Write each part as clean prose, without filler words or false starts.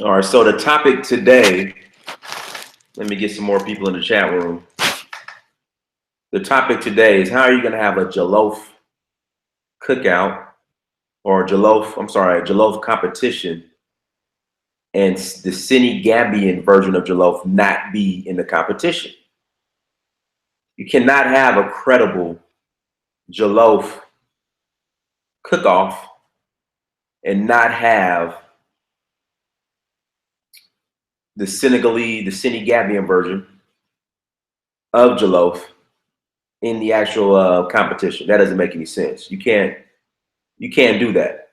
All right, so the topic today, let me get some more people in the chat room. The topic today is how are you going to have a Jollof cookout or Jollof competition and the Senegambian version of Jollof not be in the competition? You cannot have a credible Jollof cook-off and not have the Senegambian version of Jollof in the actual competition. That doesn't make any sense. You can't do that.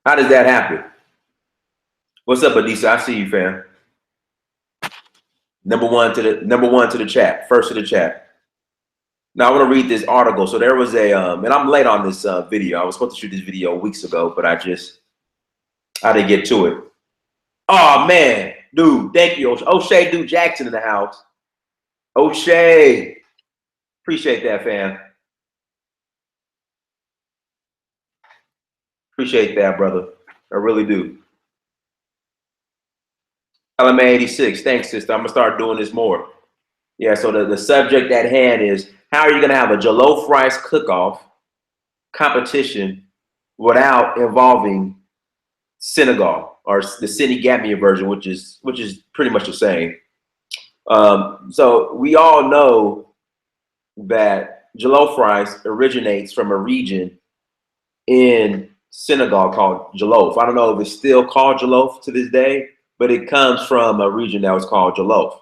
How does that happen? What's up, Adisa? I see you, fam. Number one to the chat. First to the chat. Now I want to read this article. So there was a and I'm late on this video. I was supposed to shoot this video weeks ago, but I didn't get to it. Oh man, dude, thank you. O'Shea Dude Jackson in the house. O'Shea. Appreciate that, fam. Appreciate that, brother. I really do. LMA 86. Thanks, sister. I'm gonna start doing this more. Yeah, so the subject at hand is how are you gonna have a jollof rice cook-off competition without involving Senegal or the Senegambian version, which is pretty much the same. So we all know that jollof rice originates from a region in Senegal called Jollof. I don't know if it's still called Jollof to this day, but it comes from a region that was called Jollof.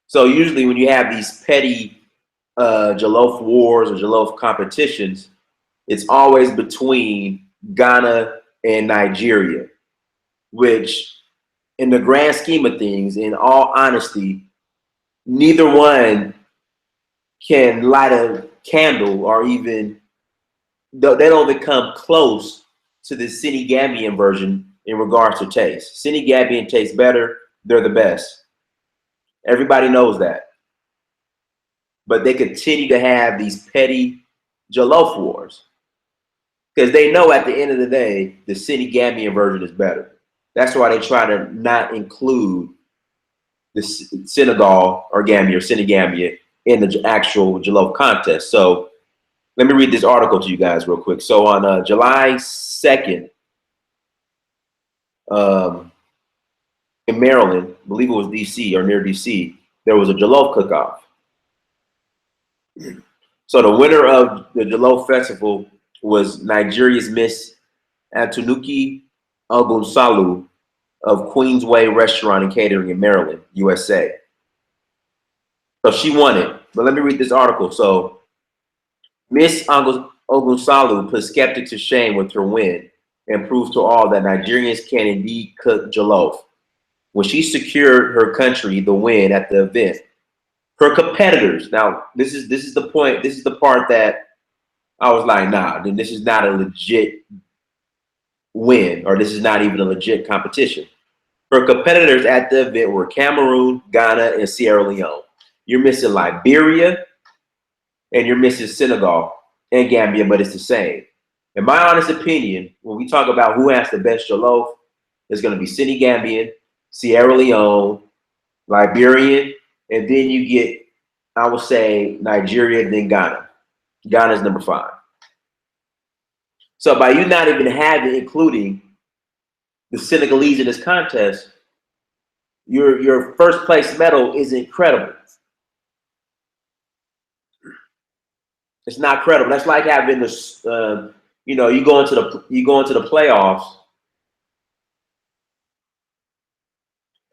So usually when you have these petty Jollof wars or Jollof competitions, it's always between Ghana and Nigeria, which in the grand scheme of things, in all honesty, neither one can light a candle or even, they don't even come close to the Senegambian version in regards to taste. Senegambian tastes better. They're the best. Everybody knows that. But they continue to have these petty Jollof wars because they know at the end of the day, the Senegambian version is better. That's why they try to not include the Senegal or Gambia or Senegambia in the actual Jollof contest. So let me read this article to you guys real quick. So on July 2nd, in Maryland, I believe it was DC or near DC, there was a Jollof cook-off. So the winner of the Jollof Festival was Nigeria's Miss Atunuki Ogunsalu of Queensway Restaurant and Catering in Maryland, USA. So she won it. But let me read this article. So Miss Ogunsalu put skeptics to shame with her win and proved to all that Nigerians can indeed cook jollof. When she secured her country the win at the event, her competitors, now this is the point, this is the part that I was like, nah, then this is not a legit win, or this is not even a legit competition. Her competitors at the event were Cameroon, Ghana, and Sierra Leone. You're missing Liberia, and you're missing Senegal and Gambia, but it's the same. In my honest opinion, when we talk about who has the best jollof, it's going to be Senegambian, Sierra Leone, Liberian, and then you get, I would say, Nigeria, and then Ghana. Ghana's number 5. So by you not even including the Senegalese in this contest, your first place medal is incredible. It's not credible. That's like having this, you go into the playoffs,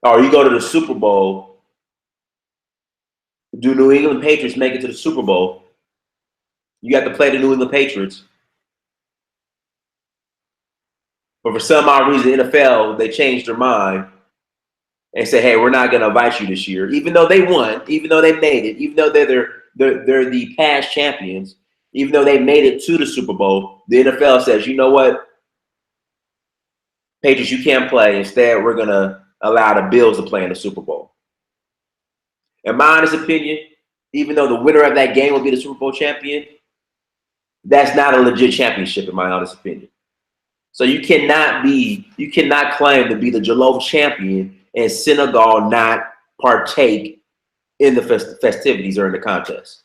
or you go to the Super Bowl. Do New England Patriots make it to the Super Bowl? You got to play the New England Patriots. But for some odd reason, the NFL, they changed their mind and say, hey, we're not going to invite you this year. Even though they won, even though they made it, even though they're the past champions, even though they made it to the Super Bowl, the NFL says, you know what? Patriots, you can't play. Instead, we're going to allow the Bills to play in the Super Bowl. In my honest opinion, even though the winner of that game will be the Super Bowl champion, That's not a legit championship, in my honest opinion. So you cannot claim to be the Jollof champion and Senegal not partake in the festivities or in the contest.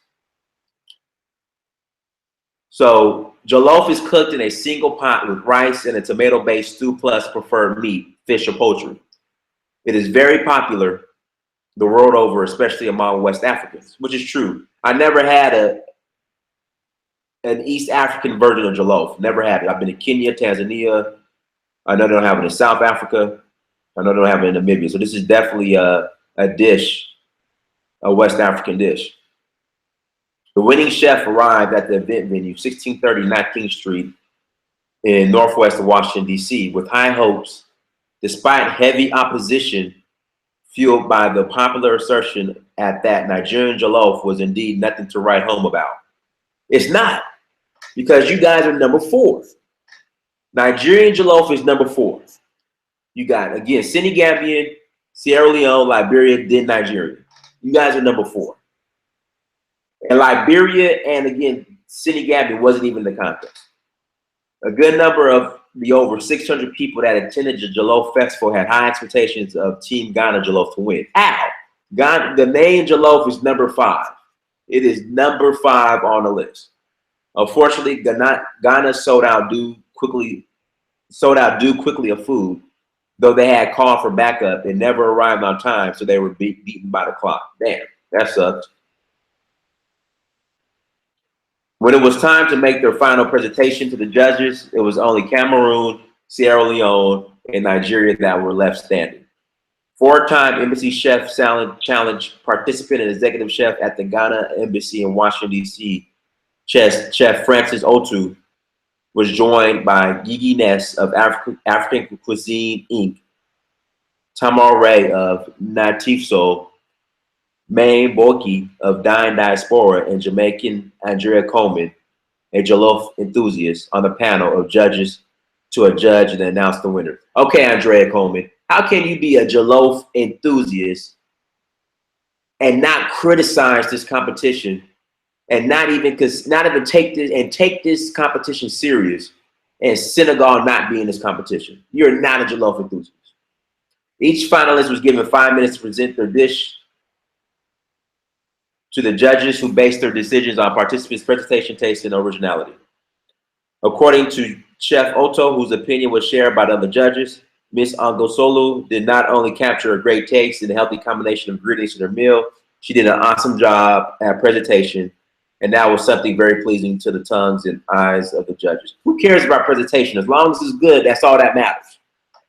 So Jollof is cooked in a single pot with rice and a tomato-based stew plus preferred meat, fish or poultry. It is very popular the world over, especially among West Africans, which is true. I never had an East African version of Jollof. Never had it. I've been to Kenya, Tanzania. I know they don't have it in South Africa. I know they don't have it in Namibia. So this is definitely a dish, a West African dish. The winning chef arrived at the event venue, 1630 19th Street in northwest of Washington, D.C., with high hopes, despite heavy opposition fueled by the popular assertion at that Nigerian Jollof was indeed nothing to write home about. It's not, because you guys are number 4. Nigerian Jollof is number 4. You got, again, Senegambian, Sierra Leone, Liberia, then Nigeria. You guys are number 4. And Liberia and, again, Senegambian wasn't even the contest. A good number of the over 600 people that attended the Jollof Festival had high expectations of Team Ghana Jollof to win. How? Ghana, the name Jollof is number 5. It is number 5 on the list. Unfortunately, Ghana sold out due quickly of food, though they had called for backup. It never arrived on time, so they were beaten by the clock. Damn, that sucked. When it was time to make their final presentation to the judges, it was only Cameroon, Sierra Leone, and Nigeria that were left standing. 4-time embassy chef challenge participant and executive chef at the Ghana Embassy in Washington, D.C., Chef Francis Otu, was joined by Gigi Ness of African Cuisine, Inc., Tamar Ray of Natif Soul, Maine Boki of Dine Diaspora, and Jamaican Andrea Coleman, a Jollof enthusiast, on the panel of judges to judge and announce the winner. Okay, Andrea Coleman, how can you be a Jollof enthusiast and not criticize this competition and not even take this competition serious, and Senegal not be in this competition? You're not a Jollof enthusiast. Each finalist was given 5 minutes to present their dish to the judges, who based their decisions on participants' presentation, taste, and originality. According to Chef Oto, whose opinion was shared by the other judges, Miss Angosolu did not only capture a great taste and a healthy combination of ingredients in her meal, she did an awesome job at presentation, and that was something very pleasing to the tongues and eyes of the judges. Who cares about presentation? As long as it's good, that's all that matters.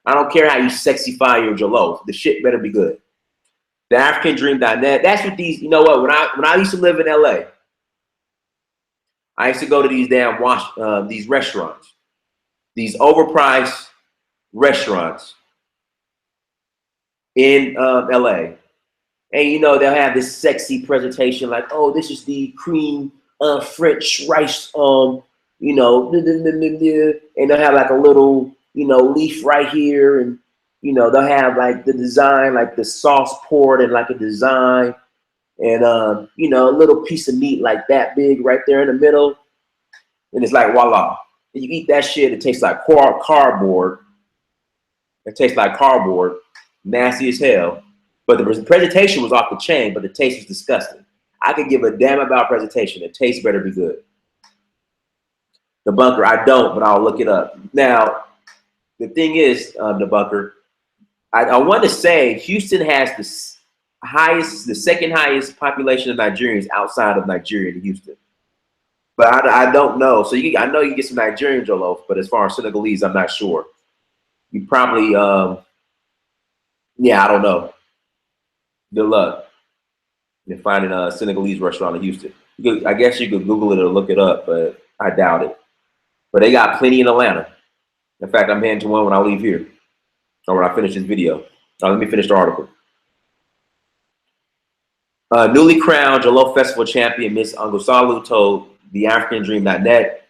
I don't care how you sexify your Jollof. The shit better be good. TheAfricanDream.net. That's what these, you know what, when I used to live in LA, I used to go to these these restaurants, these overpriced restaurants in LA. And you know, they'll have this sexy presentation like, oh, this is the cream French rice, and they'll have like a little, leaf right here, and they'll have like the design, like the sauce poured in like a design, and a little piece of meat like that big right there in the middle, and it's like voila. And you eat that shit, it tastes like cardboard. It tastes like cardboard, nasty as hell. But the presentation was off the chain, but the taste was disgusting. I could give a damn about presentation. The taste better be good. The bunker, I don't, but I'll look it up. Now, the thing is, the bunker, I want to say Houston has the second highest population of Nigerians outside of Nigeria to Houston. But I don't know. So I know you get some Nigerian Jollof, but as far as Senegalese, I'm not sure. You probably, I don't know. Good luck in finding a Senegalese restaurant in Houston. I guess you could Google it or look it up, but I doubt it. But they got plenty in Atlanta. In fact, I'm heading to one when I leave here, or when I finish this video. Let me finish the article. Newly crowned Jollof Festival champion Miss Angosalu told TheAfricanDream.net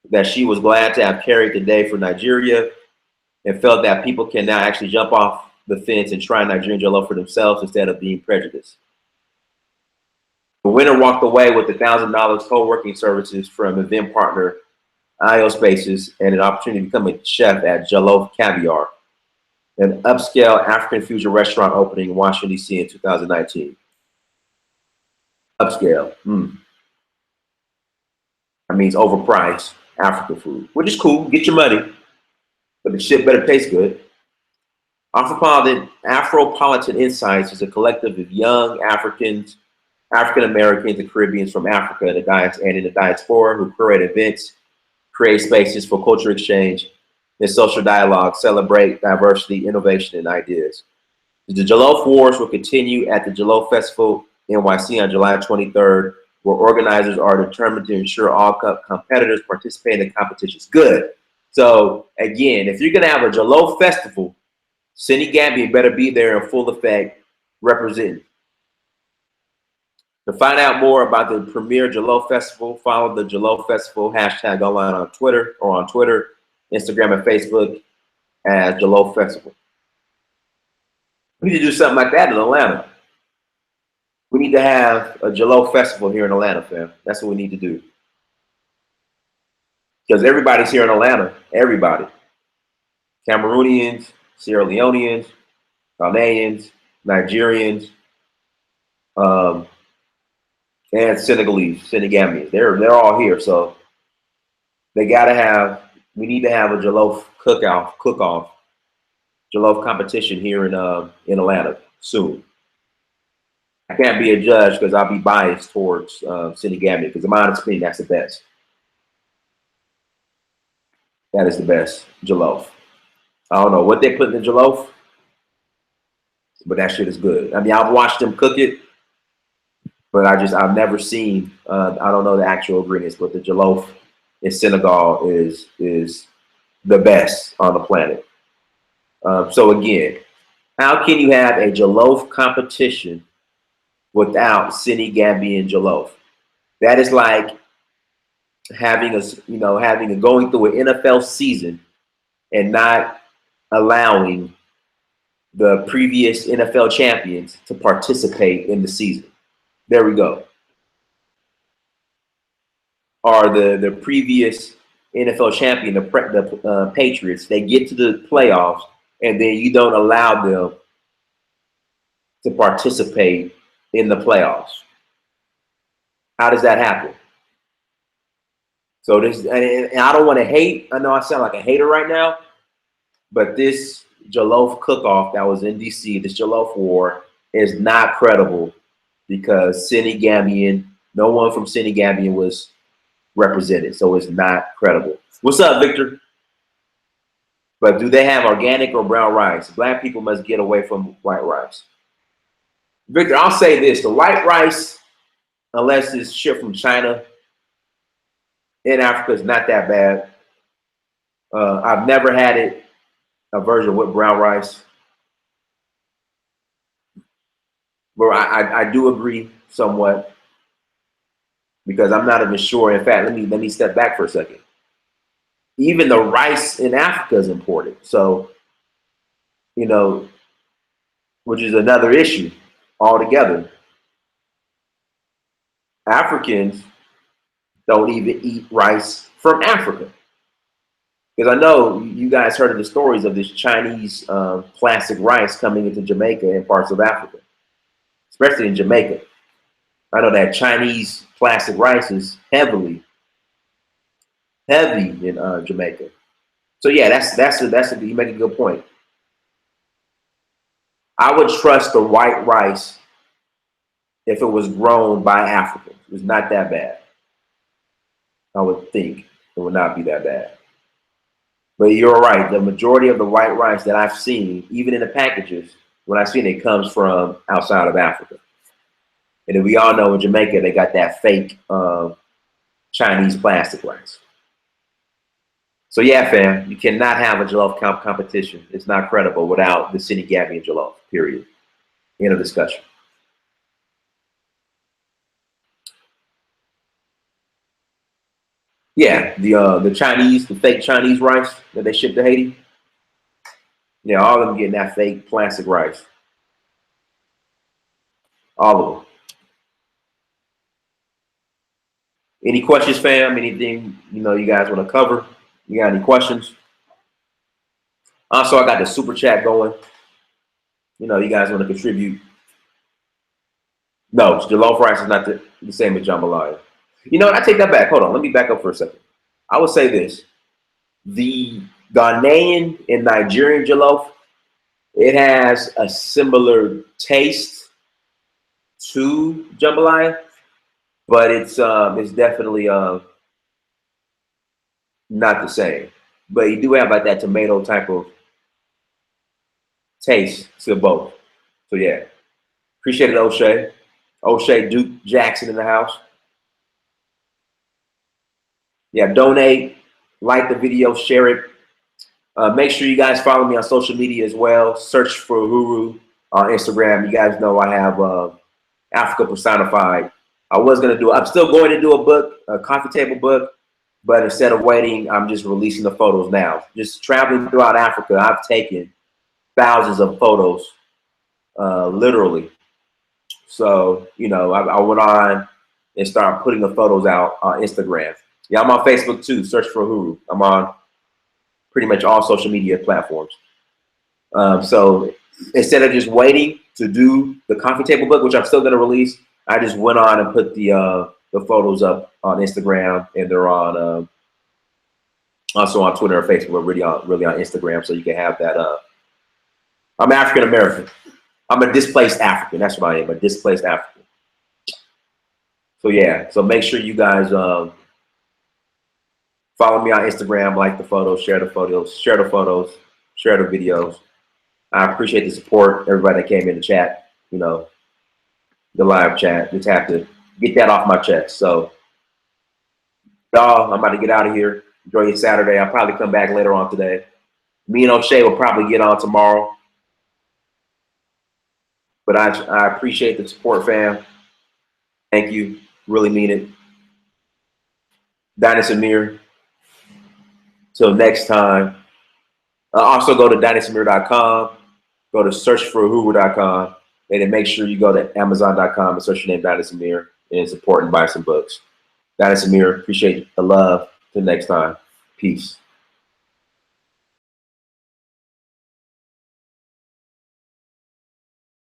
that she was glad to have carried the day for Nigeria and felt that people can now actually jump off the fence and try Nigerian Jollof for themselves instead of being prejudiced. The winner walked away with $1,000 co-working services from event partner IO Spaces and an opportunity to become a chef at Jollof Caviar, an upscale African fusion restaurant opening in Washington, D.C. in 2019. Upscale. That means overpriced African food, which is cool. Get your money, but the shit better taste good. Afropolitan Insights is a collective of young Africans, African Americans, and Caribbeans from Africa and in the diaspora who curate events, create spaces for cultural exchange and social dialogue, celebrate diversity, innovation, and ideas. The Jollof Wars will continue at the Jollof Festival NYC on July 23rd, where organizers are determined to ensure all competitors participate in the competitions. Good. So again, if you're gonna have a Jollof Festival, Senegambian better be there in full effect, representing. To find out more about the premier Jollof Festival, follow the Jollof Festival hashtag online on Twitter, Instagram, and Facebook as Jollof Festival. We need to do something like that in Atlanta. We need to have a Jollof Festival here in Atlanta, fam. That's what we need to do. Because everybody's here in Atlanta. Everybody. Cameroonians, Sierra Leoneans, Ghanaians, Nigerians, and Senegalese, Senegambians. They're all here. So we need to have a Jollof cook-off, Jollof competition here in Atlanta soon. I can't be a judge because I'll be biased towards Senegambian, because in my honest opinion, that's the best. That is the best Jollof. I don't know what they put in the Jollof, but that shit is good. I mean, I've watched them cook it, but I've never seen, I don't know the actual ingredients, but the Jollof in Senegal is the best on the planet. So again, how can you have a Jollof competition without Senegambian Jollof? That is like having going through an NFL season and not allowing the previous NFL champions to participate in the season. There we go. Or the previous NFL champion, the Patriots, they get to the playoffs and then you don't allow them to participate in the playoffs. How does that happen? So this, and I don't want to hate. I know I sound like a hater right now, but this Jollof cook-off that was in DC, this Jollof war, is not credible because no one from Senegambian was represented, so it's not credible. What's up, Victor? But do they have organic or brown rice? Black people must get away from white rice. Victor, I'll say this: the white rice, unless it's shipped from China in Africa, is not that bad. I've never had a version with brown rice, but I do agree somewhat because I'm not even sure. In fact, let me step back for a second. Even the rice in Africa is imported, so which is another issue altogether. Africans don't even eat rice from Africa. Because I know you guys heard of the stories of this Chinese plastic rice coming into Jamaica and parts of Africa, especially in Jamaica. I know that Chinese plastic rice is heavy in Jamaica. So yeah, you make a good point. I would trust the white rice if it was grown by Africans. It's not that bad. I would think it would not be that bad. But you're right. The majority of the white rice that I've seen, even in the packages, when I've seen it, comes from outside of Africa. And then we all know in Jamaica, they got that fake Chinese plastic rice. So yeah, fam, you cannot have a Jollof competition. It's not credible without the Senegambian Jollof, period. End of discussion. Yeah, the fake Chinese rice that they ship to Haiti. Yeah, all of them getting that fake plastic rice. All of them. Any questions, fam? Anything you guys want to cover? You got any questions? Also, I got the super chat going. You guys want to contribute? No, jollof rice is not the same as jambalaya. I take that back. Hold on, let me back up for a second. I would say this: the Ghanaian and Nigerian jollof, it has a similar taste to jambalaya, but it's definitely not the same. But you do have like that tomato type of taste to both. So yeah, appreciate it, O'Shea. O'Shea Duke Jackson in the house. Yeah, donate, like the video, share it. Make sure you guys follow me on social media as well. Search for Uhuru on Instagram. You guys know I have Africa Personified. I'm still going to do a book, a coffee table book, but instead of waiting, I'm just releasing the photos now. Just traveling throughout Africa, I've taken thousands of photos, literally. So, I went on and started putting the photos out on Instagram. Yeah, I'm on Facebook too. Search for Uhuru. I'm on pretty much all social media platforms. So instead of just waiting to do the coffee table book, which I'm still going to release, I just went on and put the photos up on Instagram, and they're on also on Twitter and Facebook. We're really on Instagram, so you can have that. I'm African American. I'm a displaced African. That's what I am, a displaced African. So yeah, so make sure you guys follow me on Instagram, like the photos, share the photos, share the videos. I appreciate the support, everybody that came in the chat, the live chat. Just have to get that off my chest. So, y'all, I'm about to get out of here. Enjoy your Saturday. I'll probably come back later on today. Me and O'Shea will probably get on tomorrow. But I appreciate the support, fam. Thank you. Really mean it. Dinus Amir. Till next time. Also go to dinusamir.com. Go to searchforuhuru.com. And then make sure you go to amazon.com and search your name, Dinus Amir, and support and buy some books. Dinus Amir, appreciate the love. Till next time. Peace.